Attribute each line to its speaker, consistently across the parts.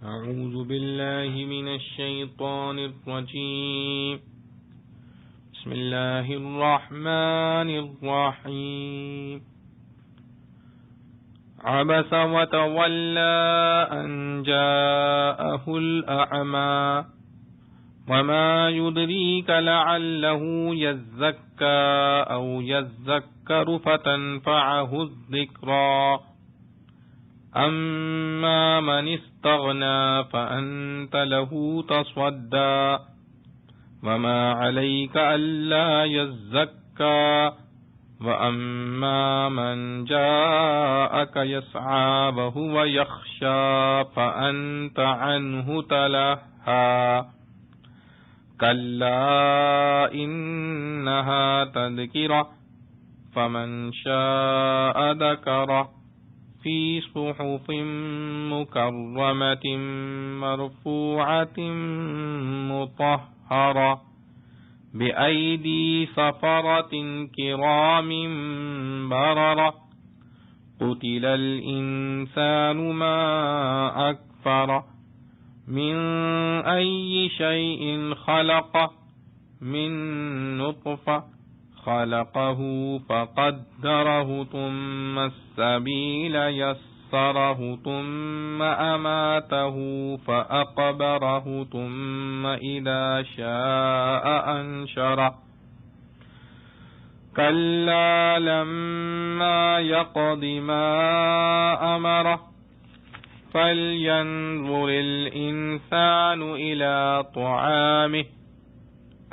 Speaker 1: أعوذ بالله من الشيطان الرجيم بسم الله الرحمن الرحيم عبس وتولى أن جاءه الأعمى وما يدريك لعله يزكى أو يذكر فتنفعه الذكرى أما من استغنى فأنت له تصدى وما عليك ألا يزكى وأما من جاءك يسعى وهو يخشى فأنت عنه تلهى كلا إنها تذكرة فمن شاء ذكره في صحف مكرمة مرفوعة مطهرة بأيدي سفرة كرام بررة قتل الإنسان ما أكفره من أي شيء خلقه من نطفة خلقه فقدره ثم السبيل يسره ثم أماته فأقبره ثم إذا شاء أنشره كلا لما يقض ما أمره فلينظر الإنسان إلى طعامه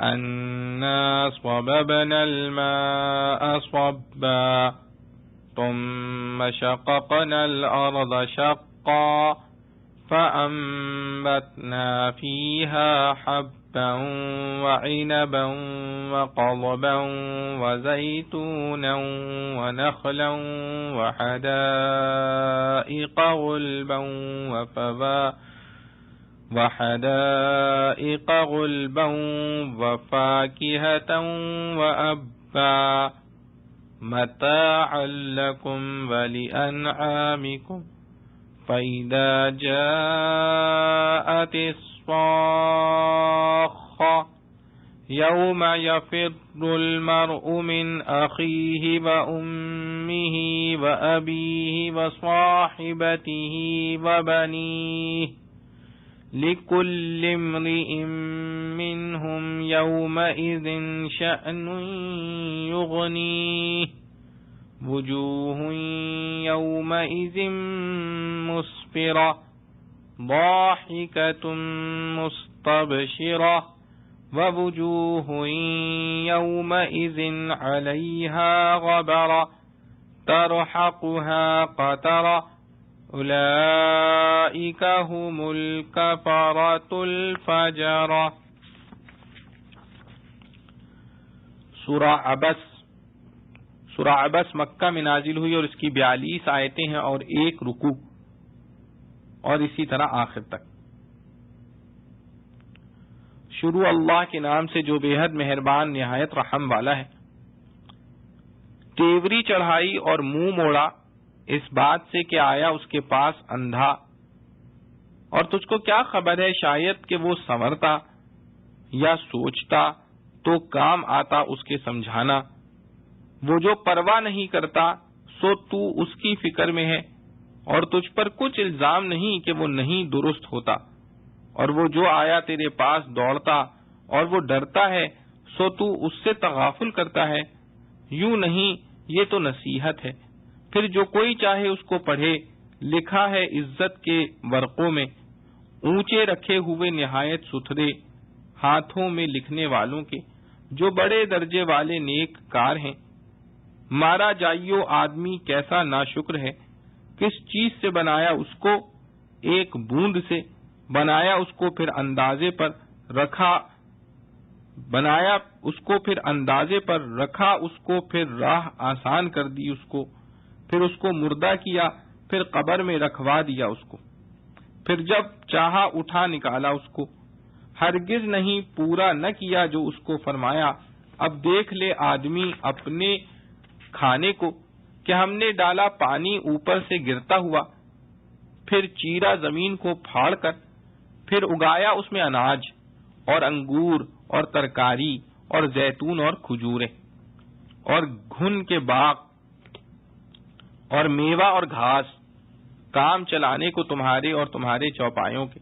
Speaker 1: أنا صببنا الماء صبا ثم شققنا الأرض شقا فأنبتنا فيها حبا وعنبا وقضبا وزيتونا ونخلا وحدائق غلبا وفاكهة وأبا متاعا لكم ولأنعامكم فإذا جاءت الصاخة يوم يفر المرء من أخيه وأمه وأبيه وصاحبته وبنيه لكل امرئ منهم يومئذ شأن يغنيه وجوه يومئذ مسفرة ضاحكة مستبشرة ووجوه يومئذ عليها غبرة ترحقها قترة اولئک هم الکفرۃ الفجرہ۔ سورہ عبس مکہ میں نازل ہوئی اور اس کی 42 آیتیں ہیں اور 1 رکوع اور اسی طرح آخر تک۔ شروع اللہ کے نام سے جو بے حد مہربان نہایت رحم والا ہے۔ تیوری چڑھائی اور منہ موڑا اس بات سے کہ آیا اس کے پاس اندھا، اور تجھ کو کیا خبر ہے شاید کہ وہ سنورتا یا سوچتا تو کام آتا اس کے سمجھانا۔ وہ جو پرواہ نہیں کرتا سو تو اس کی فکر میں ہے، اور تجھ پر کچھ الزام نہیں کہ وہ نہیں درست ہوتا۔ اور وہ جو آیا تیرے پاس دوڑتا اور وہ ڈرتا ہے سو تو اس سے تغافل کرتا ہے۔ یوں نہیں، یہ تو نصیحت ہے۔ پھر جو کوئی چاہے اس کو پڑھے، لکھا ہے عزت کے ورقوں میں، اونچے رکھے ہوئے نہایت ستھرے ہاتھوں میں لکھنے والوں کے، جو بڑے درجے والے نیک کار ہیں۔ مارا جائیو آدمی کیسا ناشکر ہے، کس چیز سے بنایا اس کو؟ ایک بوند سے بنایا اس کو، پھر اندازے پر رکھا اس کو، پھر راہ آسان کر دی اس کو، پھر اس کو مردہ کیا، پھر قبر میں رکھوا دیا اس کو، پھر جب چاہا اٹھا نکالا اس کو۔ ہرگز نہیں پورا نہ کیا جو اس کو فرمایا۔ اب دیکھ لے آدمی اپنے کھانے کو کہ ہم نے ڈالا پانی اوپر سے گرتا ہوا، پھر چیرا زمین کو پھاڑ کر، پھر اگایا اس میں اناج اور انگور اور ترکاری اور زیتون اور کھجوریں اور گھن کے باغ اور میوہ اور گھاس، کام چلانے کو تمہارے اور تمہارے چوپایوں کے۔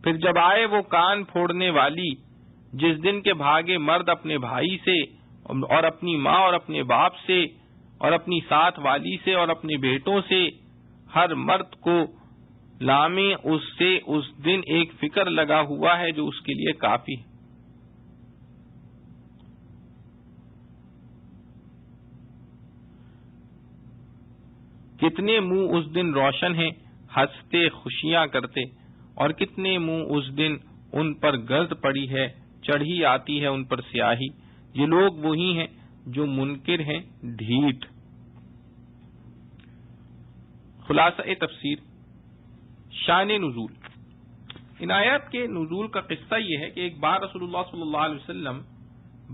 Speaker 1: پھر جب آئے وہ کان پھوڑنے والی، جس دن کے بھاگے مرد اپنے بھائی سے اور اپنی ماں اور اپنے باپ سے اور اپنی ساتھ والی سے اور اپنے بیٹوں سے، ہر مرد کو لامے اس سے اس دن ایک فکر لگا ہوا ہے جو اس کے لیے کافی ہے۔ کتنے منہ اس دن روشن ہیں، ہنستے خوشیاں کرتے، اور کتنے منہ اس دن ان پر گرد پڑی ہے، چڑھی آتی ہے ان پر سیاہی۔ یہ لوگ وہی ہیں جو منکر ہیں ڈھیٹ۔ خلاصہ تفسیر، شان نزول۔ ان آیات کے نزول کا قصہ یہ ہے کہ ایک بار رسول اللہ صلی اللہ علیہ وسلم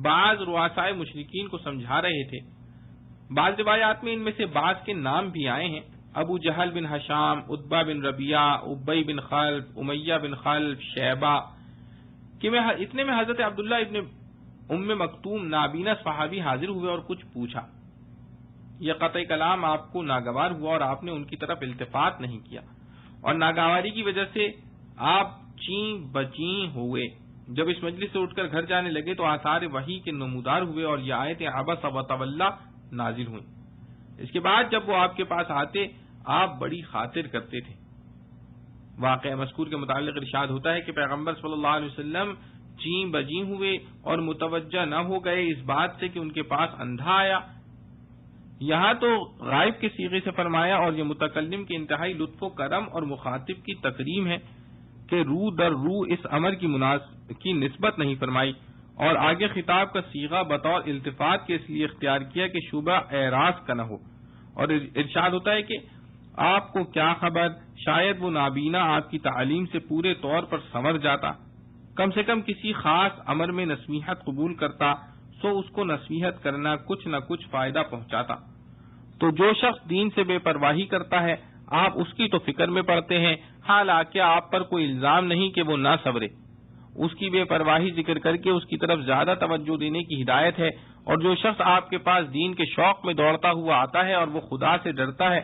Speaker 1: بعض رؤسائے مشرکین کو سمجھا رہے تھے۔ بعض روایات میں ان میں سے بعض کے نام بھی آئے ہیں، ابو جہل بن ہشام، عتبہ بن ربیعہ، ابی بن خلف، امیہ بن خلف، شیبہ، کہ اتنے میں حضرت عبداللہ ابن ام مکتوم نابینا صحابی حاضر ہوئے اور کچھ پوچھا۔ یہ قطع کلام آپ کو ناگوار ہوا اور آپ نے ان کی طرف التفات نہیں کیا، اور ناگواری کی وجہ سے آپ چیں بچیں ہوئے۔ جب اس مجلس سے اٹھ کر گھر جانے لگے تو آثار وحی کے نمودار ہوئے اور یہ آیت عبس وتولی نازل ہوئی۔ اس کے بعد جب وہ آپ کے پاس آتے، آپ بڑی خاطر کرتے تھے۔ واقعہ مذکور کے متعلق ارشاد ہوتا ہے کہ پیغمبر صلی اللہ علیہ وسلم چیں بجیں ہوئے اور متوجہ نہ ہو گئے اس بات سے کہ ان کے پاس اندھا آیا۔ یہاں تو غائب کے صیغے سے فرمایا، اور یہ متکلم کے انتہائی لطف و کرم اور مخاطب کی تکریم ہے کہ رو در رو اس امر کی نسبت نہیں فرمائی، اور آگے خطاب کا صیغہ بطور التفات کے اس لیے اختیار کیا کہ شبہ اعراض کا نہ ہو۔ اور ارشاد ہوتا ہے کہ آپ کو کیا خبر، شاید وہ نابینا آپ کی تعلیم سے پورے طور پر سنور جاتا، کم سے کم کسی خاص امر میں نصیحت قبول کرتا، سو اس کو نصیحت کرنا کچھ نہ کچھ فائدہ پہنچاتا۔ تو جو شخص دین سے بے پرواہی کرتا ہے، آپ اس کی تو فکر میں پڑتے ہیں، حالانکہ آپ پر کوئی الزام نہیں کہ وہ نہ صبرے۔ اس کی بے پرواہی ذکر کر کے اس کی طرف زیادہ توجہ دینے کی ہدایت ہے، اور جو شخص آپ کے پاس دین کے شوق میں دوڑتا ہوا آتا ہے اور وہ خدا سے ڈرتا ہے،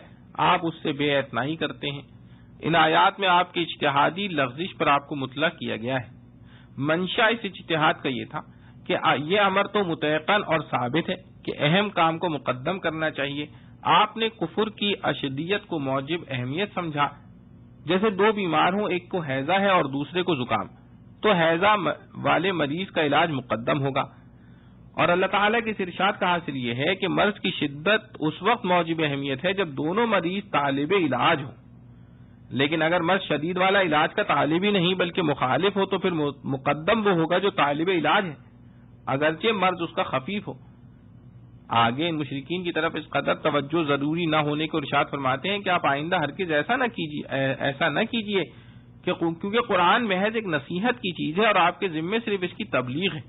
Speaker 1: آپ اس سے بے اعتنائی کرتے ہیں۔ ان آیات میں آپ کی اجتہادی لغزش پر آپ کو مطلع کیا گیا ہے۔ منشا اس اجتہاد کا یہ تھا کہ یہ امر تو متیقن اور ثابت ہے کہ اہم کام کو مقدم کرنا چاہیے۔ آپ نے کفر کی اشدیت کو موجب اہمیت سمجھا۔ جیسے دو بیمار ہوں، ایک کو ہیضہ ہے اور دوسرے کو زکام، تو ہیضہ والے مریض کا علاج مقدم ہوگا۔ اور اللہ تعالیٰ کے اس ارشاد کا حاصل یہ ہے کہ مرض کی شدت اس وقت موجب اہمیت ہے جب دونوں مریض طالب علاج ہوں، لیکن اگر مرض شدید والا علاج کا طالب ہی نہیں بلکہ مخالف ہو تو پھر مقدم وہ ہوگا جو طالب علاج ہے، اگرچہ مرض اس کا خفیف ہو۔ آگے ان مشرکین کی طرف اس قدر توجہ ضروری نہ ہونے کو ارشاد فرماتے ہیں کہ آپ آئندہ ہرگز ایسا نہ کیجیے کہ کیونکہ قرآن محض ایک نصیحت کی چیز ہے اور آپ کے ذمے صرف اس کی تبلیغ ہے،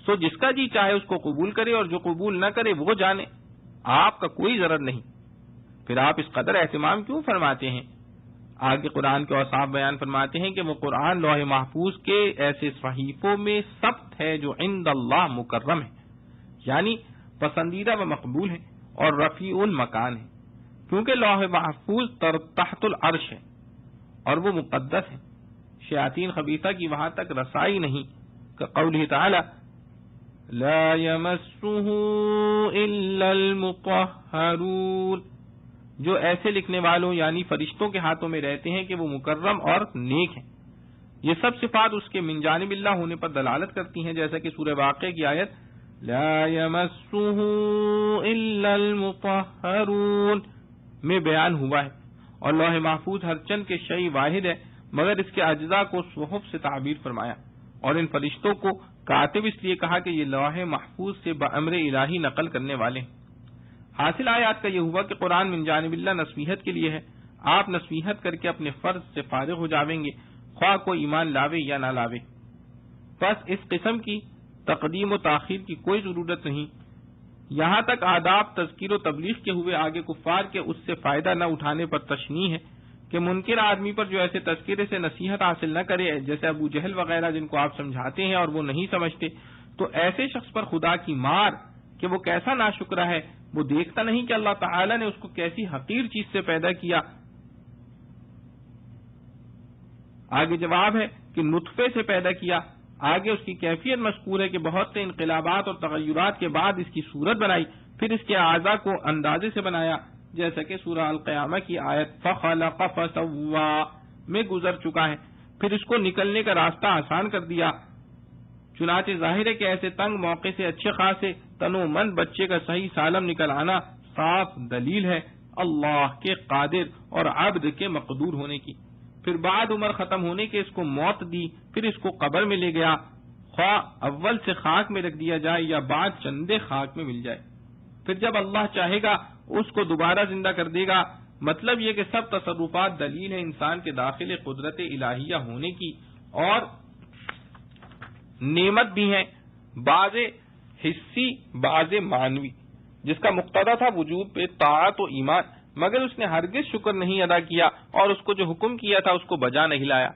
Speaker 1: سو جس کا جی چاہے اس کو قبول کرے اور جو قبول نہ کرے وہ جانے، آپ کا کوئی ضرر نہیں۔ پھر آپ اس قدر اہتمام کیوں فرماتے ہیں؟ آگے قرآن کے اوصاف بیان فرماتے ہیں کہ وہ قرآن لوح محفوظ کے ایسے صحیفوں میں ثبت ہے جو عند اللہ مکرم ہے، یعنی پسندیدہ و مقبول ہے اور رفیع المکان ہے، کیونکہ لوح محفوظ تحت العرش ہے اور وہ مقدس ہے، شیاطین خبیثہ کی وہاں تک رسائی نہیں، کہ قولہ تعالی لا یمسہ الا المطہرون، جو ایسے لکھنے والوں یعنی فرشتوں کے ہاتھوں میں رہتے ہیں کہ وہ مکرم اور نیک ہیں۔ یہ سب صفات اس کے من جانب اللہ ہونے پر دلالت کرتی ہیں، جیسا کہ سورہ واقعہ کی آیت لا یمسہ الا المطہرون میں بیان ہوا ہے۔ اور لوح محفوظ ہر چند کے شیء واحد ہے، مگر اس کے اجزاء کو صحف سے تعبیر فرمایا، اور ان فرشتوں کو کاتب اس لیے کہا کہ یہ لوح محفوظ سے بامر الہی نقل کرنے والے ہیں۔ حاصل آیات کا یہ ہوا کہ قرآن من جانب اللہ نصیحت کے لیے ہے، آپ نصیحت کر کے اپنے فرض سے فارغ ہو جاویں گے، خواہ کو ایمان لاوے یا نہ لاوے۔ بس اس قسم کی تقدیم و تاخیر کی کوئی ضرورت نہیں۔ یہاں تک آداب تذکیر و تبلیغ کے ہوئے آگے کفار کے اس سے فائدہ نہ اٹھانے پر تشنیع ہے کہ منکر آدمی پر جو ایسے تذکرے سے نصیحت حاصل نہ کرے، جیسے ابو جہل وغیرہ جن کو آپ سمجھاتے ہیں اور وہ نہیں سمجھتے، تو ایسے شخص پر خدا کی مار کہ وہ کیسا ناشکرا ہے، وہ دیکھتا نہیں کہ اللہ تعالی نے اس کو کیسی حقیر چیز سے پیدا کیا۔ آگے جواب ہے کہ نطفے سے پیدا کیا، آگے اس کی کیفیت مذکور ہے کہ بہت سے انقلابات اور تغیرات کے بعد اس کی صورت بنائی، پھر اس کے اعضاء کو اندازے سے بنایا، جیسا کہ سورہ القیامہ کی آیت فخلق فسوا میں گزر چکا ہے، پھر اس کو نکلنے کا راستہ آسان کر دیا۔ چنانچہ ظاہر ہے کہ ایسے تنگ موقع سے اچھے خاصے تنو من بچے کا صحیح سالم نکل آنا صاف دلیل ہے اللہ کے قادر اور عبد کے مقدور ہونے کی۔ پھر بعد عمر ختم ہونے کے اس کو موت دی، پھر اس کو قبر میں لے گیا، خواہ اول سے خاک میں رکھ دیا جائے یا بعد چندے خاک میں مل جائے، پھر جب اللہ چاہے گا اس کو دوبارہ زندہ کر دے گا۔ مطلب یہ کہ سب تصرفات دلیل ہے انسان کے داخل قدرت الہیہ ہونے کی، اور نعمت بھی ہیں، بعض حسی بعض معنوی، جس کا مقتضا تھا وجود پہ طاعت و ایمان، مگر اس نے ہرگز شکر نہیں ادا کیا اور اس کو جو حکم کیا تھا اس کو بجا نہیں لایا۔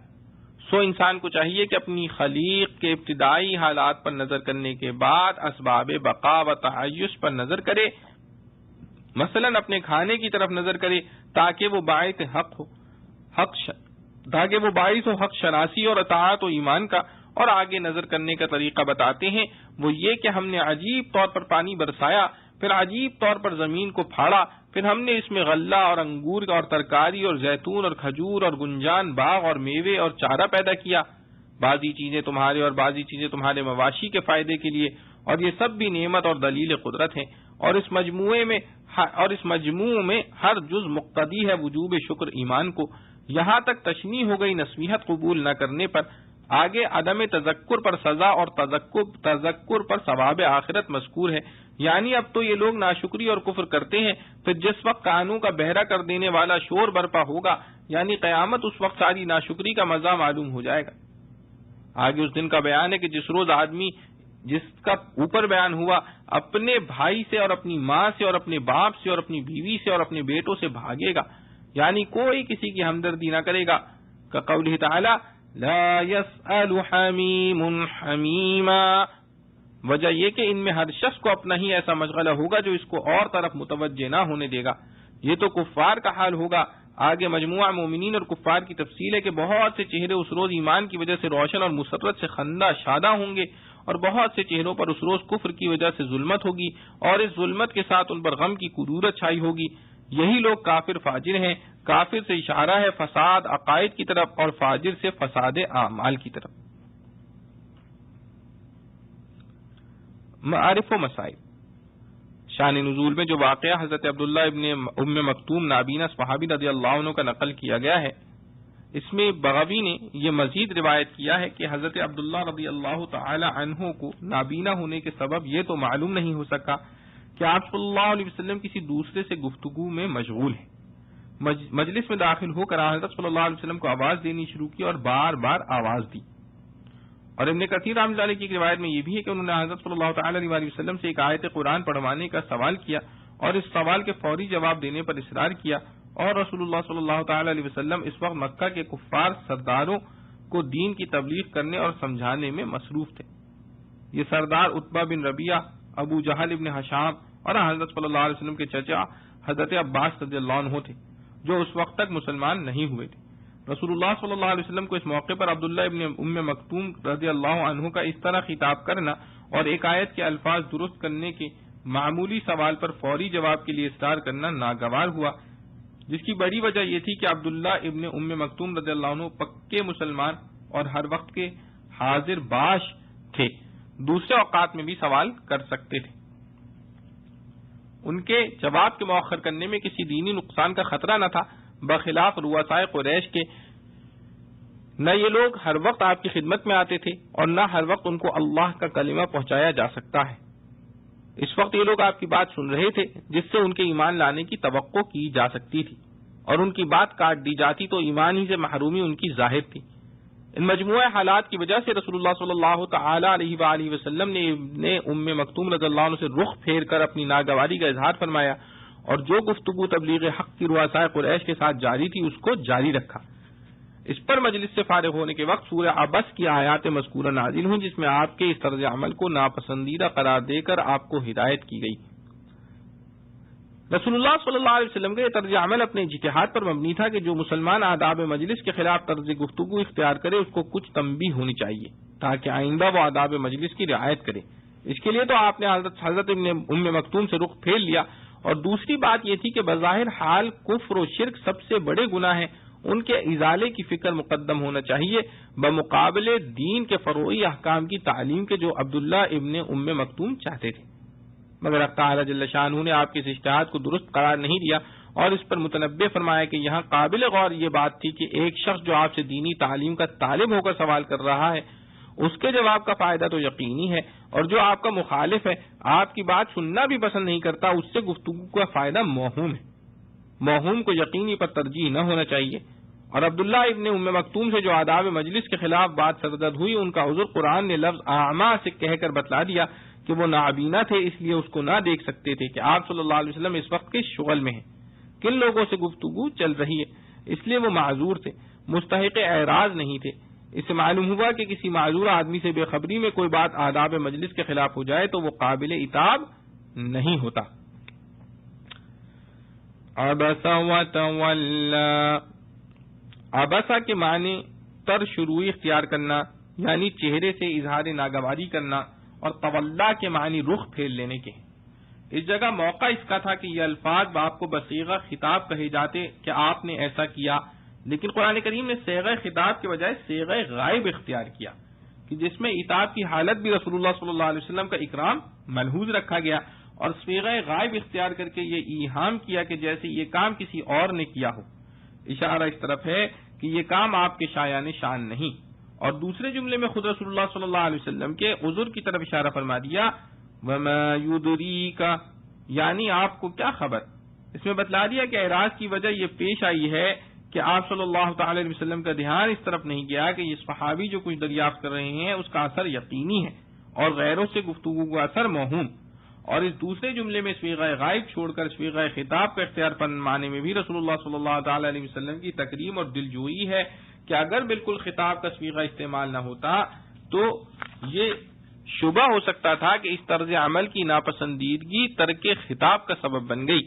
Speaker 1: سو انسان کو چاہیے کہ اپنی خلیق کے ابتدائی حالات پر نظر کرنے کے بعد اسباب بقا و تعیش پر نظر کرے، مثلا اپنے کھانے کی طرف نظر کرے تاکہ وہ باعث حق شناسی اور اطاعت و ایمان کا، اور آگے نظر کرنے کا طریقہ بتاتے ہیں، وہ یہ کہ ہم نے عجیب طور پر پانی برسایا، پھر عجیب طور پر زمین کو پھاڑا، پھر ہم نے اس میں غلہ اور انگور اور ترکاری اور زیتون اور کھجور اور گنجان باغ اور میوے اور چارہ پیدا کیا، بعضی چیزیں تمہارے اور بعضی چیزیں تمہارے مواشی کے فائدے کے لیے، اور یہ سب بھی نعمت اور دلیل قدرت ہیں، اور اس مجموع میں ہر جز مقتضی ہے وجوب شکر ایمان کو۔ یہاں تک تشنیع ہو گئی نصیحت قبول نہ کرنے پر، آگے عدم تذکر پر سزا اور تذکر پر ثواب آخرت مذکور ہے، یعنی اب تو یہ لوگ ناشکری اور کفر کرتے ہیں، پھر جس وقت کانوں کا بہرا کر دینے والا شور برپا ہوگا، یعنی قیامت، اس وقت ساری ناشکری کا مزہ معلوم ہو جائے گا۔ آگے اس دن کا بیان ہے کہ جس روز آدمی، جس کا اوپر بیان ہوا، اپنے بھائی سے اور اپنی ماں سے اور اپنے باپ سے اور اپنی بیوی سے اور اپنے بیٹوں سے بھاگے گا، یعنی کوئی کسی کی ہمدردی نہ کرے گا، کہ قولہ تعالی لا يسأل حمیم حمیما، وجہ یہ کہ ان میں ہر شخص کو اپنا ہی ایسا مشغلہ ہوگا جو اس کو اور طرف متوجہ نہ ہونے دے گا۔ یہ تو کفار کا حال ہوگا۔ آگے مجموعہ مومنین اور کفار کی تفصیل ہے کہ بہت سے چہرے اس روز ایمان کی وجہ سے روشن اور مسرت سے خندہ شادہ ہوں گے، اور بہت سے چہروں پر اس روز کفر کی وجہ سے ظلمت ہوگی، اور اس ظلمت کے ساتھ ان پر غم کی کدورت چھائی ہوگی۔ یہی لوگ کافر فاجر ہیں۔ کافر سے اشارہ ہے فساد عقائد کی طرف، اور فاجر سے فساد اعمال کی طرف۔ معارف و مسائل، شان نزول میں جو واقعہ حضرت عبداللہ ابن ام مکتوم نابینا صحابی رضی اللہ عنہ کا نقل کیا گیا ہے، اس میں بغوی نے یہ مزید روایت کیا ہے کہ حضرت عبداللہ رضی اللہ تعالی عنہ کو نابینا ہونے کے سبب یہ تو معلوم نہیں ہو سکا کہ آپ صلی اللہ علیہ وسلم کسی دوسرے سے گفتگو میں مشغول ہیں۔ مجلس میں داخل ہو کر حضرت صلی اللہ علیہ وسلم کو آواز دینی شروع کی اور بار بار آواز دی۔ اور ابن کثیر رحمۃ اللہ علیہ کی روایت میں یہ بھی ہے کہ انہوں نے حضرت صلی اللہ تعالی علیہ وسلم سے ایک آیت قرآن پڑھوانے کا سوال کیا، اور اس سوال کے فوری جواب دینے پر اصرار کیا، اور رسول اللہ صلی اللہ تعالی علیہ وسلم اس وقت مکہ کے کفار سرداروں کو دین کی تبلیغ کرنے اور سمجھانے میں مصروف تھے۔ یہ سردار عتبہ بن ربیعہ، ابو جہل ابن ہشام اور حضرت صلی اللہ علیہ وسلم کے چچا حضرت عباس رضی اللہ عنہ تھے، جو اس وقت تک مسلمان نہیں ہوئے تھے۔ رسول اللہ صلی اللہ علیہ وسلم کو اس موقع پر عبداللہ ابن ام مکتوم رضی اللہ عنہ کا اس طرح خطاب کرنا اور ایک آیت کے الفاظ درست کرنے کے معمولی سوال پر فوری جواب کے لیے اصرار کرنا ناگوار ہوا، جس کی بڑی وجہ یہ تھی کہ عبداللہ ابن ام مکتوم رضی اللہ عنہ پکے مسلمان اور ہر وقت کے حاضر باش تھے، دوسرے اوقات میں بھی سوال کر سکتے تھے۔ ان کے جواب کے مؤخر کرنے میں کسی دینی نقصان کا خطرہ نہ تھا، بخلاف رؤسائے قریش کے۔ نہ یہ لوگ ہر وقت آپ کی خدمت میں آتے تھے اور نہ ہر وقت ان کو اللہ کا کلمہ پہنچایا جا سکتا ہے۔ اس وقت یہ لوگ آپ کی بات سن رہے تھے جس سے ان کے ایمان لانے کی توقع کی جا سکتی تھی، اور ان کی بات کاٹ دی جاتی تو ایمان ہی سے محرومی ان کی ظاہر تھی۔ ان مجموعہ حالات کی وجہ سے رسول اللہ صلی اللہ تعالی علیہ وآلہ وسلم نے ابن ام مکتوم رضی اللہ عنہ سے رخ پھیر کر اپنی ناگواری کا اظہار فرمایا اور جو گفتگو تبلیغ حق کی رؤسائے قریش کے ساتھ جاری تھی اس کو جاری رکھا۔ اس پر مجلس سے فارغ ہونے کے وقت سورہ عبس کی آیات مذکورہ نازل ہوئی، جس میں آپ کے اس طرز عمل کو ناپسندیدہ قرار دے کر آپ کو ہدایت کی گئی۔ رسول اللہ صلی اللہ علیہ وسلم کا یہ طرز عمل اپنے اجتہاد پر مبنی تھا کہ جو مسلمان آداب مجلس کے خلاف طرز گفتگو اختیار کرے اس کو کچھ تنبیہ ہونی چاہیے تاکہ آئندہ وہ آداب مجلس کی رعایت کرے۔ اس کے لیے تو آپ نے حضرت ام مکتوم سے رخ پھیر لیا، اور دوسری بات یہ تھی کہ بظاہر حال کفر و شرک سب سے بڑے گناہ ہیں، ان کے ازالے کی فکر مقدم ہونا چاہیے بمقابلے دین کے فروعی احکام کی تعلیم کے جو عبداللہ ابن ام مکتوم چاہتے تھے۔ مگر اللہ تعالی جل شانہ نے آپ کے اس اجتہاد کو درست قرار نہیں دیا اور اس پر متنبہ فرمایا کہ یہاں قابل غور یہ بات تھی کہ ایک شخص جو آپ سے دینی تعلیم کا طالب ہو کر سوال کر رہا ہے اس کے جواب کا فائدہ تو یقینی ہے، اور جو آپ کا مخالف ہے آپ کی بات سننا بھی پسند نہیں کرتا اس سے گفتگو کا فائدہ موہوم ہے۔ موہوم کو یقینی پر ترجیح نہ ہونا چاہیے۔ اور عبداللہ ابن ام مکتوم سے جو آداب مجلس کے خلاف بات سرزد ہوئی ان کا عذر قرآن نے لفظ اعمیٰ سے کہہ کر بتلا دیا کہ وہ نابینا تھے، اس لیے اس کو نہ دیکھ سکتے تھے کہ آپ صلی اللہ علیہ وسلم اس وقت کے شغل میں ہیں، کن لوگوں سے گفتگو چل رہی ہے، اس لیے وہ معذور تھے، مستحق اعراض نہیں تھے۔ اس سے معلوم ہوا کہ کسی معذور آدمی سے بے خبری میں کوئی بات آداب مجلس کے خلاف ہو جائے تو وہ قابل عتاب نہیں ہوتا۔ عبس وتولى، عبسہ کے معنی تر شروعی اختیار کرنا یعنی چہرے سے اظہار ناگواری کرنا، اور تولا کے معنی رخ پھیر لینے کے۔ اس جگہ موقع اس کا تھا کہ یہ الفاظ باپ کو بصیغہ خطاب کہے جاتے کہ آپ نے ایسا کیا، لیکن قرآن کریم نے صیغہ خطاب کے بجائے صیغہ غائب اختیار کیا کہ جس میں عتاب کی حالت بھی رسول اللہ صلی اللہ علیہ وسلم کا اکرام ملحوظ رکھا گیا، اور صیغہ غائب اختیار کر کے یہ ایہام کیا کہ جیسے یہ کام کسی اور نے کیا ہو۔ اشارہ اس طرف ہے کہ یہ کام آپ کے شایان شان نہیں، اور دوسرے جملے میں خود رسول اللہ صلی اللہ علیہ وسلم کے عذر کی طرف اشارہ فرما دیا، وما یدریک، یعنی آپ کو کیا خبر۔ اس میں بتلا دیا کہ اعراض کی وجہ یہ پیش آئی ہے کہ آپ صلی اللہ تعالی علیہ وسلم کا دھیان اس طرف نہیں گیا کہ یہ صحابی جو کچھ دریافت کر رہے ہیں اس کا اثر یقینی ہے اور غیروں سے گفتگو کا اثر موہوم۔ اور اس دوسرے جملے میں صیغہ غائب چھوڑ کر صیغہ خطاب کا اختیار فرمانے میں بھی رسول اللہ صلی اللہ تعالی علیہ وسلم کی تکریم اور دلجوئی ہے کہ اگر بالکل خطاب کا صیغہ استعمال نہ ہوتا تو یہ شبہ ہو سکتا تھا کہ اس طرز عمل کی ناپسندیدگی ترک خطاب کا سبب بن گئی،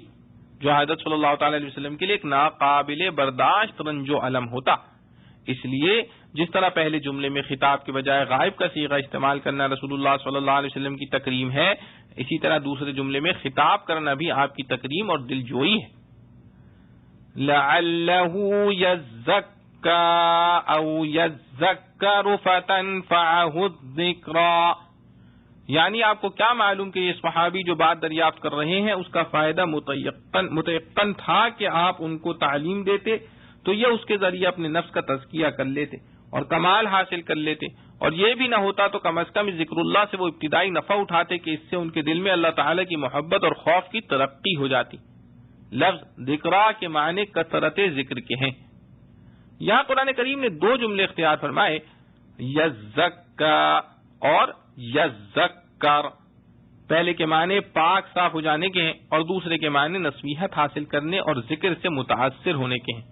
Speaker 1: جو حضرت صلی اللہ تعالی علیہ وسلم کے لیے ایک ناقابل برداشت رنج و الم ہوتا۔ اس لیے جس طرح پہلے جملے میں خطاب کے بجائے غائب کا صیغہ استعمال کرنا رسول اللہ صلی اللہ علیہ وسلم کی تکریم ہے، اسی طرح دوسرے جملے میں خطاب کرنا بھی آپ کی تکریم اور دلجوئی ہے۔ لَعَلَّهُ يَزَّكَّىٰ أَوْ يَذَّكَّرُ فَتَنفَعَهُ الذِّكْرَىٰ، یعنی آپ کو کیا معلوم کہ یہ صحابی جو بات دریافت کر رہے ہیں اس کا فائدہ متیقن تھا کہ آپ ان کو تعلیم دیتے تو یہ اس کے ذریعے اپنے نفس کا تزکیہ کر لیتے اور کمال حاصل کر لیتے، اور یہ بھی نہ ہوتا تو کم از کم اس ذکر اللہ سے وہ ابتدائی نفع اٹھاتے کہ اس سے ان کے دل میں اللہ تعالی کی محبت اور خوف کی ترقی ہو جاتی۔ لفظ ذکرا کے معنی کثرت ذکر کے ہیں۔ یہاں قرآن کریم نے دو جملے اختیار فرمائے، یزکا اور یذکر۔ پہلے کے معنی پاک صاف ہو جانے کے ہیں اور دوسرے کے معنی نصیحت حاصل کرنے اور ذکر سے متاثر ہونے کے ہیں۔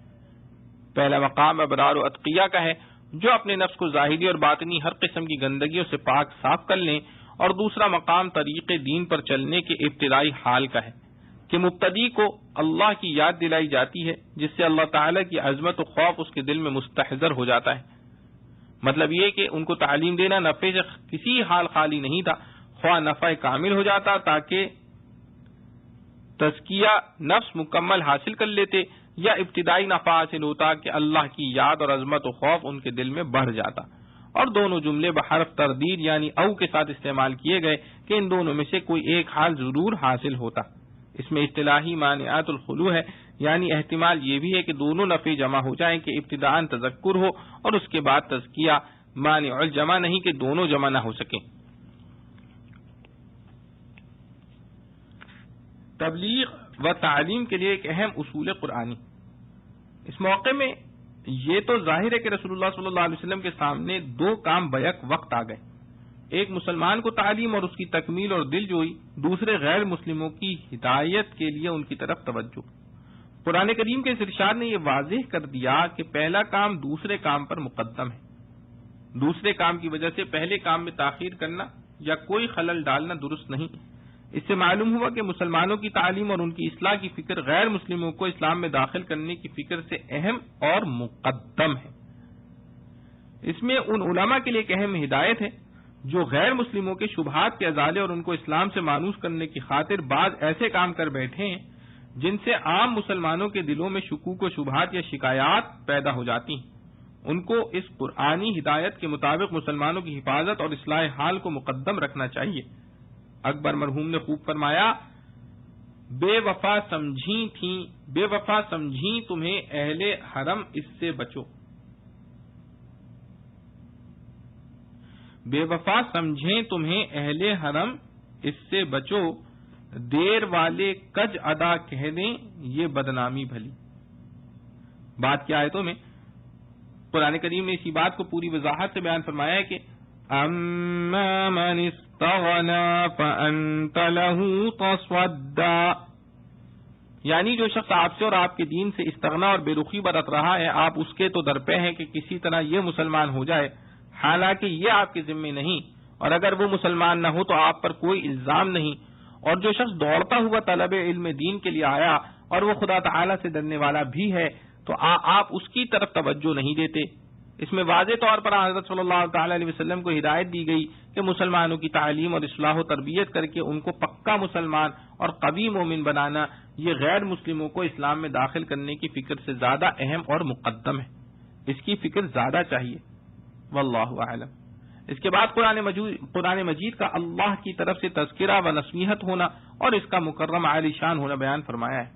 Speaker 1: پہلا مقام ابرار و اتقیاء کا ہے جو اپنے نفس کو ظاہری اور باطنی ہر قسم کی گندگیوں سے پاک صاف کر لیں، اور دوسرا مقام طریق دین پر چلنے کے ابتدائی حال کا ہے کہ مبتدی کو اللہ کی یاد دلائی جاتی ہے جس سے اللہ تعالی کی عظمت و خوف اس کے دل میں مستحضر ہو جاتا ہے۔ مطلب یہ کہ ان کو تعلیم دینا نفع سے کسی حال خالی نہیں تھا، خواہ نفع کامل ہو جاتا تاکہ تزکیہ نفس مکمل حاصل کر لیتے، یا ابتدائی نفع حاصل ہوتا کہ اللہ کی یاد اور عظمت و خوف ان کے دل میں بڑھ جاتا۔ اور دونوں جملے بحرف تردید یعنی او کے ساتھ استعمال کیے گئے کہ ان دونوں میں سے کوئی ایک حال ضرور حاصل ہوتا۔ اس میں اصطلاحی مانعات الخلو ہے، یعنی احتمال یہ بھی ہے کہ دونوں نفع جمع ہو جائیں کہ ابتداءً تذکر ہو اور اس کے بعد تزکیہ، مانع الجمع نہیں کہ دونوں جمع نہ ہو سکیں۔ تبلیغ و تعلیم کے لیے ایک اہم اصول قرآنی۔ اس موقع میں یہ تو ظاہر ہے کہ رسول اللہ صلی اللہ علیہ وسلم کے سامنے دو کام بیک وقت آ گئے۔ ایک مسلمان کو تعلیم اور اس کی تکمیل اور دل جوئی، دوسرے غیر مسلموں کی ہدایت کے لیے ان کی طرف توجہ۔ قرآن کریم کے اس ارشاد نے یہ واضح کر دیا کہ پہلا کام دوسرے کام پر مقدم ہے، دوسرے کام کی وجہ سے پہلے کام میں تاخیر کرنا یا کوئی خلل ڈالنا درست نہیں۔ اس سے معلوم ہوا کہ مسلمانوں کی تعلیم اور ان کی اصلاح کی فکر غیر مسلموں کو اسلام میں داخل کرنے کی فکر سے اہم اور مقدم ہے۔ اس میں ان علماء کے لیے ایک اہم ہدایت ہے جو غیر مسلموں کے شبہات کے ازالے اور ان کو اسلام سے مانوس کرنے کی خاطر بعض ایسے کام کر بیٹھے ہیں جن سے عام مسلمانوں کے دلوں میں شکوک و شبہات یا شکایات پیدا ہو جاتی ہیں۔ ان کو اس قرآنی ہدایت کے مطابق مسلمانوں کی حفاظت اور اصلاح حال کو مقدم رکھنا چاہیے۔ اکبر مرحوم نے خوب فرمایا، بے وفا سمجھی تمہیں اہل حرم اس سے بچو، بے وفا سمجھیں تمہیں اہل حرم اس سے بچو، دیر والے کج ادا کہہ دیں یہ بدنامی بھلی۔ بات کی آیتوں میں قرآن کریم نے اسی بات کو پوری وضاحت سے بیان فرمایا ہے کہ اما من استغنا فانت له تصدى، یعنی جو شخص آپ سے اور آپ کے دین سے استغنا اور بے رخی برت رہا ہے، آپ اس کے تو درپے ہیں کہ کسی طرح یہ مسلمان ہو جائے، حالانکہ یہ آپ کے ذمے نہیں، اور اگر وہ مسلمان نہ ہو تو آپ پر کوئی الزام نہیں۔ اور جو شخص دوڑتا ہوا طلب علم دین کے لیے آیا اور وہ خدا تعالی سے ڈرنے والا بھی ہے تو آپ اس کی طرف توجہ نہیں دیتے۔ اس میں واضح طور پر حضرت صلی اللہ تعالی علیہ وسلم کو ہدایت دی گئی کہ مسلمانوں کی تعلیم اور اصلاح و تربیت کر کے ان کو پکا مسلمان اور قوی مومن بنانا یہ غیر مسلموں کو اسلام میں داخل کرنے کی فکر سے زیادہ اہم اور مقدم ہے، اس کی فکر زیادہ چاہیے، واللہ اعلم۔ اس کے بعد قرآن مجید کا اللہ کی طرف سے تذکرہ و نصیحت ہونا اور اس کا مکرم عالی شان ہونا بیان فرمایا ہے۔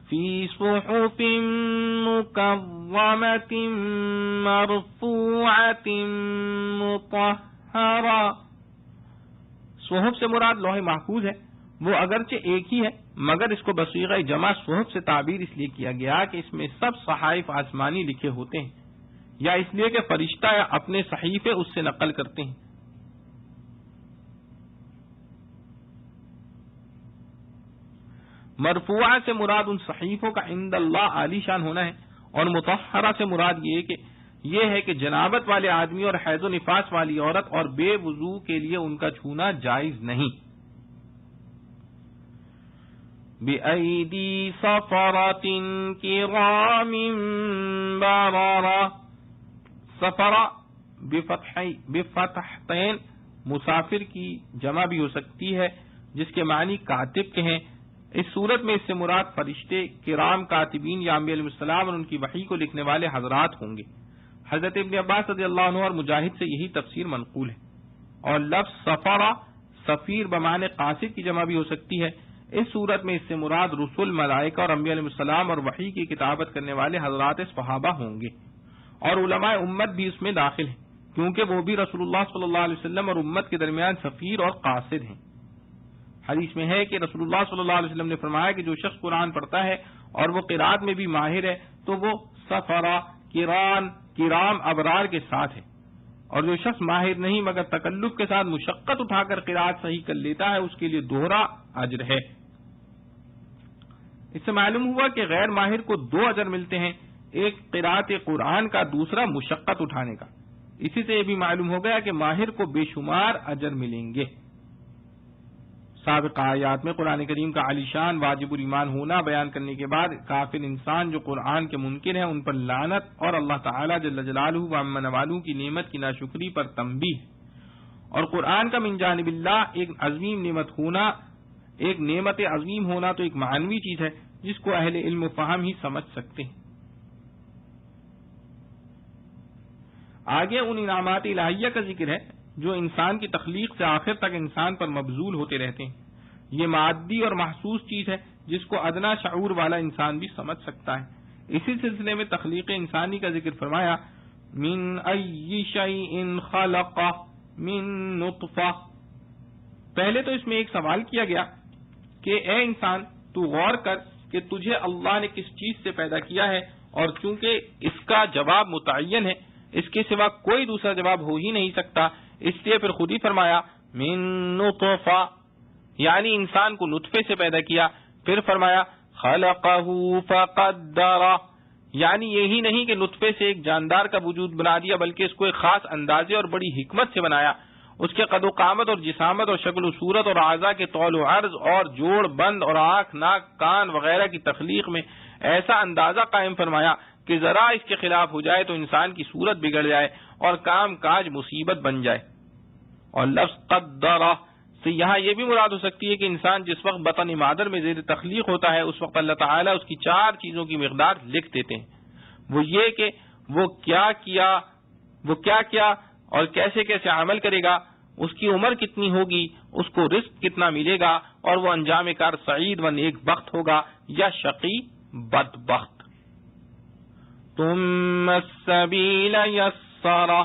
Speaker 1: فی صحف مکرمۃ مرفوعۃ مطہرہ، صحف سے مراد لوح محفوظ ہے، وہ اگرچہ ایک ہی ہے مگر اس کو بصیغہ جمع صحف سے تعبیر اس لیے کیا گیا کہ اس میں سب صحائف آسمانی لکھے ہوتے ہیں، یا اس لیے کہ فرشتہ اپنے صحیفے اس سے نقل کرتے ہیں۔ مرفوعہ سے مراد ان صحیفوں کا عند اللہ عالی شان ہونا ہے، اور مطہرہ سے مراد یہ ہے کہ جنابت والے آدمی اور حیض و نفاس والی عورت اور بے وضو کے لیے ان کا چھونا جائز نہیں۔ بِأَيْدِي صَفَرَةٍ كِرَامٍ بَرَرَةٍ، سفرہ بفتحتین مسافر کی جمع بھی ہو سکتی ہے جس کے معنی کاتب کے ہیں۔ اس صورت میں اس سے مراد فرشتے کرام کاتبین یا انبیاء علیہ السلام اور ان کی وحی کو لکھنے والے حضرات ہوں گے۔ حضرت ابن عباس رضی اللہ عنہ اور مجاہد سے یہی تفسیر منقول ہے۔ اور لفظ سفرہ سفیر بمعنی قاصد کی جمع بھی ہو سکتی ہے۔ اس صورت میں اس سے مراد رسول، ملائکہ اور انبیاء علیہ السلام اور وحی کی کتابت کرنے والے حضرات صحابہ ہوں گے، اور علماء امت بھی اس میں داخل ہیں کیونکہ وہ بھی رسول اللہ صلی اللہ علیہ وسلم اور امت کے درمیان سفیر اور قاصد ہیں۔ حدیث میں ہے کہ رسول اللہ صلی اللہ علیہ وسلم نے فرمایا کہ جو شخص قرآن پڑھتا ہے اور وہ قرات میں بھی ماہر ہے تو وہ سفرہ کرام ابرار کے ساتھ ہے، اور جو شخص ماہر نہیں مگر تکلف کے ساتھ مشقت اٹھا کر قرات صحیح کر لیتا ہے اس کے لیے دوہرا اجر ہے۔ اس سے معلوم ہوا کہ غیر ماہر کو 2 اجر ملتے ہیں، ایک قرات قرآن کا، دوسرا مشقت اٹھانے کا۔ اسی سے یہ بھی معلوم ہو گیا کہ ماہر کو بے شمار اجر ملیں گے۔ سابقہ آیات میں قرآن کریم کا عالی شان واجب الایمان ہونا بیان کرنے کے بعد کافر انسان جو قرآن کے منکر ہیں ان پر لعنت اور اللہ تعالی جل جلالہ و عم نوالہ کی نعمت کی ناشکری پر تنبیہ، اور قرآن کا من جانب اللہ ایک عظیم نعمت ہونا، ایک نعمت عظیم ہونا تو ایک معنوی چیز ہے جس کو اہل علم و فہم ہی سمجھ سکتے ہیں۔ آگے ان انعامات الہیہ کا ذکر ہے جو انسان کی تخلیق سے آخر تک انسان پر مبذول ہوتے رہتے ہیں۔ یہ مادی اور محسوس چیز ہے جس کو ادنا شعور والا انسان بھی سمجھ سکتا ہے۔ اسی سلسلے میں تخلیق انسانی کا ذکر فرمایا، من ای شیء خلق من نطفہ۔ پہلے تو اس میں ایک سوال کیا گیا کہ اے انسان تو غور کر کہ تجھے اللہ نے کس چیز سے پیدا کیا ہے، اور چونکہ اس کا جواب متعین ہے، اس کے سوا کوئی دوسرا جواب ہو ہی نہیں سکتا، اس لیے پھر خود ہی فرمایا من نطفہ، یعنی انسان کو نطفے سے پیدا کیا. پھر فرمایا خلقہ فقدرہ، یعنی یہی نہیں کہ نطفے سے ایک جاندار کا وجود بنا دیا، بلکہ اس کو ایک خاص اندازے اور بڑی حکمت سے بنایا. اس کے قد و قامت اور جسامت اور شکل و صورت اور اعضاء کے طول و عرض اور جوڑ بند اور آنکھ ناک کان وغیرہ کی تخلیق میں ایسا اندازہ قائم فرمایا کہ ذرا اس کے خلاف ہو جائے تو انسان کی صورت بگڑ جائے اور کام کاج مصیبت بن جائے. اور لفظ قدرہ سے یہاں یہ بھی مراد ہو سکتی ہے کہ انسان جس وقت بطن مادر میں زیر تخلیق ہوتا ہے اس وقت اللہ تعالیٰ اس کی 4 چیزوں کی مقدار لکھ دیتے ہیں. وہ یہ کہ وہ کیا کیا اور کیسے کیسے عمل کرے گا، اس کی عمر کتنی ہوگی، اس کو رزق کتنا ملے گا، اور وہ انجام کار سعید و نیک بخت ہوگا یا شقی بدبخت. ثم السبیل یسرہ،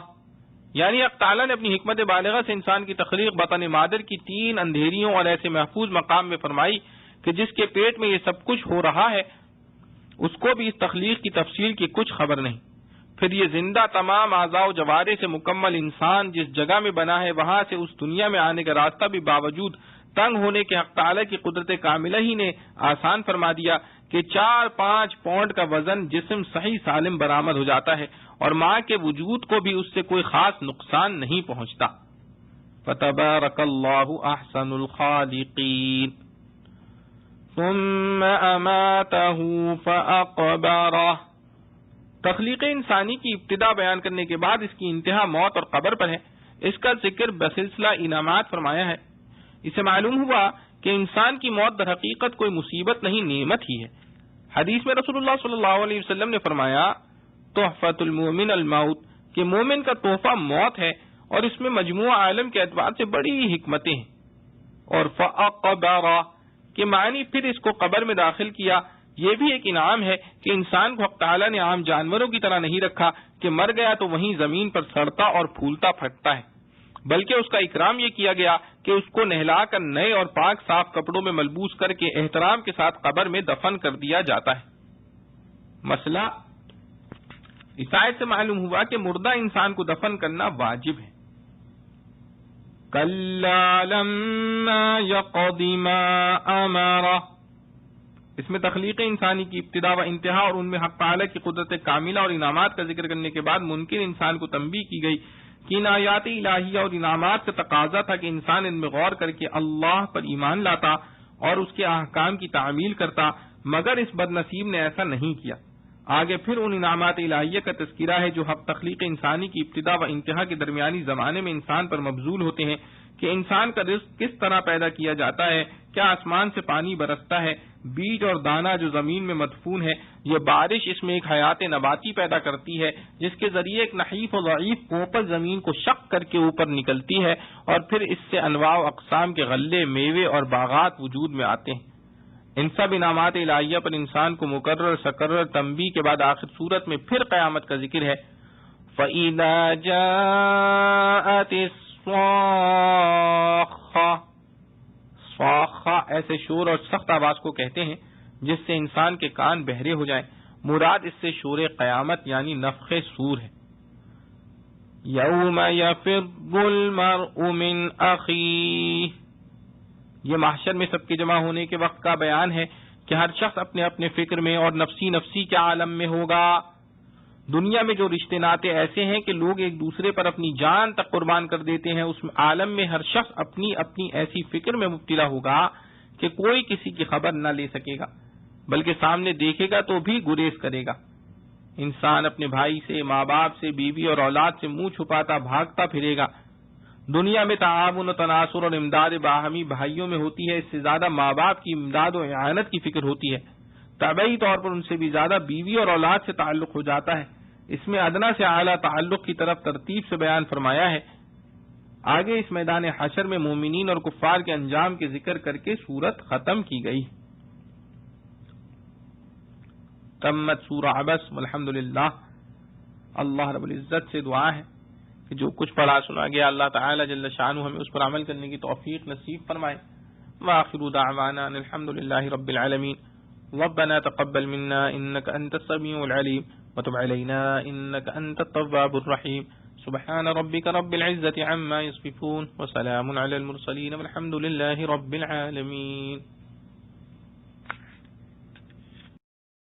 Speaker 1: یعنی اللہ تعالیٰ نے اپنی حکمت بالغہ سے انسان کی تخلیق بطن مادر کی 3 اندھیریوں اور ایسے محفوظ مقام میں فرمائی کہ جس کے پیٹ میں یہ سب کچھ ہو رہا ہے اس کو بھی اس تخلیق کی تفصیل کی کچھ خبر نہیں. پھر یہ زندہ تمام اعضاء و جوارے سے مکمل انسان جس جگہ میں بنا ہے وہاں سے اس دنیا میں آنے کا راستہ بھی باوجود تنگ ہونے کے حق تعالیٰ کی قدرت کاملہ ہی نے آسان فرما دیا کہ 4-5 پاؤنڈ کا وزن جسم صحیح سالم برآمد ہو جاتا ہے اور ماں کے وجود کو بھی اس سے کوئی خاص نقصان نہیں پہنچتا. فتبارک اللہ احسن الخالقین. ثم اماتہ فاقبرہ، تخلیق انسانی کی ابتدا بیان کرنے کے بعد اس کی انتہا موت اور قبر پر ہے. اس کا ذکر بسلسلہ انعامات فرمایا ہے. اسے معلوم ہوا کہ انسان کی موت در حقیقت کوئی مصیبت نہیں، نعمت ہی ہے. حدیث میں رسول اللہ صلی اللہ علیہ وسلم نے فرمایا تحفۃ المومن الموت، کہ مومن کا تحفہ موت ہے اور اس میں مجموعہ عالم کے اعتبار سے بڑی حکمتیں ہیں. اور فاقبرہ کہ معنی پھر اس کو قبر میں داخل کیا، یہ بھی ایک انعام ہے کہ انسان کو حق تعالیٰ نے عام جانوروں کی طرح نہیں رکھا کہ مر گیا تو وہیں زمین پر سڑتا اور پھولتا پھٹتا ہے، بلکہ اس کا اکرام یہ کیا گیا کہ اس کو نہلا کر نئے اور پاک صاف کپڑوں میں ملبوس کر کے احترام کے ساتھ قبر میں دفن کر دیا جاتا ہے. مسئلہ اس آیت سے معلوم ہوا کہ مردہ انسان کو دفن کرنا واجب ہے. کلا لما یقض ما امرہ، اس میں تخلیق انسانی کی ابتدا و انتہا اور ان میں حق تعالیٰ کی قدرت کاملہ اور انعامات کا ذکر کرنے کے بعد ممکن انسان کو تنبیہ کی گئی کہ ان آیات الہیہ اور انعامات کا تقاضا تھا کہ انسان ان میں غور کر کے اللہ پر ایمان لاتا اور اس کے احکام کی تعمیل کرتا، مگر اس بد نصیب نے ایسا نہیں کیا. آگے پھر ان انعامات الہیہ کا تذکرہ ہے جو حق تخلیق انسانی کی ابتدا و انتہا کے درمیانی زمانے میں انسان پر مبذول ہوتے ہیں کہ انسان کا رزق کس طرح پیدا کیا جاتا ہے، کیا آسمان سے پانی برستا ہے، بیج اور دانہ جو زمین میں مدفون ہے، یہ بارش اس میں ایک حیات نباتی پیدا کرتی ہے جس کے ذریعے ایک نحیف و ضعیف کوپل زمین کو شق کر کے اوپر نکلتی ہے اور پھر اس سے انواع و اقسام کے غلے، میوے اور باغات وجود میں آتے ہیں. ان سب انعامات الہیہ پر انسان کو مکرر سکرر تنبیہ کے بعد آخر صورت میں پھر قیامت کا ذکر ہے. فَإِذَا جَاءَتِ الصَّاخَّةُ، صاخہ ایسے شور اور سخت آواز کو کہتے ہیں جس سے انسان کے کان بہرے ہو جائیں. مراد اس سے شور قیامت یعنی نفخ صور ہے. یوم یفر المرء من اخیہ، یہ محشر میں سب کے جمع ہونے کے وقت کا بیان ہے کہ ہر شخص اپنے اپنے فکر میں اور نفسی کے عالم میں ہوگا. دنیا میں جو رشتے ناطے ایسے ہیں کہ لوگ ایک دوسرے پر اپنی جان تک قربان کر دیتے ہیں، اس عالم میں ہر شخص اپنی اپنی ایسی فکر میں مبتلا ہوگا کہ کوئی کسی کی خبر نہ لے سکے گا، بلکہ سامنے دیکھے گا تو بھی گریز کرے گا. انسان اپنے بھائی سے، ماں باپ سے، بیوی اور اولاد سے منہ چھپاتا بھاگتا پھرے گا. دنیا میں تعاون و تناصر اور امداد باہمی بھائیوں میں ہوتی ہے، اس سے زیادہ ماں باپ کی امداد و اعانت کی فکر ہوتی ہے. طبعی طور پر ان سے بھی زیادہ بیوی اور اولاد سے تعلق ہو جاتا ہے. اس میں ادنا سے اعلیٰ تعلق کی طرف ترتیب سے بیان فرمایا ہے. آگے اس میدان حشر میں مومنین اور کفار کے انجام کے ذکر کر کے سورت ختم کی گئی. تمت سورہ عبس. والحمدللہ. اللہ رب العزت سے دعا ہے کہ جو کچھ پڑھا سنا گیا اللہ تعالی جل شانہ ہمیں اس پر عمل کرنے کی توفیق نصیب فرمائے. وآخر دعوانا ان الحمدللہ رب العالمین. ربنا تقبل منا انك انت السميع العليم وتب علينا انك انت التواب الرحيم. سبحان ربك رب العزة عما يصفون وسلام على المرسلين والحمد لله رب العالمين.